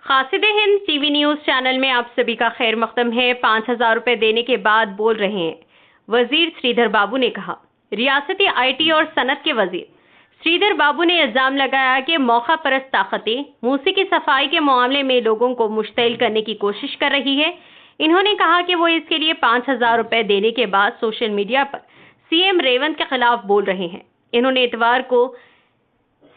कासिद-ए-हिंद TV news channel में आप सभी का खैर मकदम है। 5,000 रुपए देने के बाद बोल रहे हैं वजीर श्रीधर बाबू ने कहा। रियासती आईटी और सनत के वजीर श्रीधर बाबू ने इल्जाम लगाया कि मौका परस्त ताकतें मूसी की सफाई के मामले में लोगों को मुश्तइल करने की कोशिश कर रही है। इन्होंने कहा कि वो इसके लिए 5,000 रुपए देने के बाद सोशल मीडिया पर सीएम रेवंत के खिलाफ बोल रहे हैं। इन्होंने इतवार को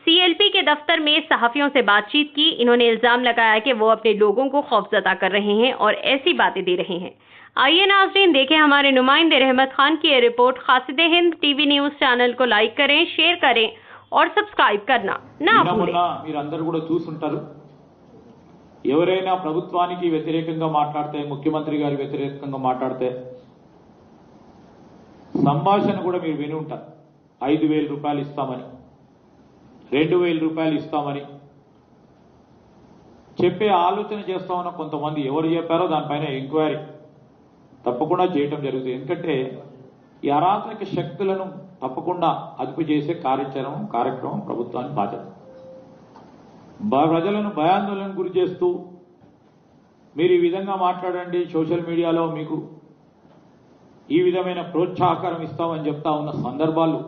सीएलपी के दफ्तर में सहाफियों से बातचीत की। इन्होंने इल्जाम लगाया कि वो अपने लोगों को खौफजदा कर रहे हैं और ऐसी बातें दे रहे हैं। आइए नाज़रीन देखें हमारे नुमाइंदे रहमत खान की यह रिपोर्ट। कासिद-ए-हिंद टीवी न्यूज चैनल को लाइक करें, शेयर करें और सब्सक्राइब करना ना भूलें। మీరందరూ కూడా చూసుంటారు, ఎవరైనా ప్రభుత్వానికి వ్యతిరేకంగా మాట్లాడితే, ముఖ్యమంత్రి గారి వ్యతిరేకంగా మాట్లాడితే సంభాషణ కూడా మీరు విని ఉంటారు. 5,000 రూపాయలు ఇస్తామని, 2,000 రూపాయలు ఇస్తామని చెప్పే ఆలోచన చేస్తా ఉన్న కొంతమంది ఎవరు చెప్పారో దానిపైన ఎంక్వైరీ తప్పకుండా చేయటం జరుగుతుంది. ఎందుకంటే ఈ అరాచక శక్తులను తప్పకుండా అదుపు చేసే కార్యక్రమం ప్రభుత్వానికి బాధ్యత. ప్రజలను భయాందోళనకు గురి చేస్తూ మీరు ఈ విధంగా మాట్లాడండి, సోషల్ మీడియాలో మీకు ఈ విధమైన ప్రోత్సాహకరం ఇస్తామని చెప్తా ఉన్న సందర్భాలు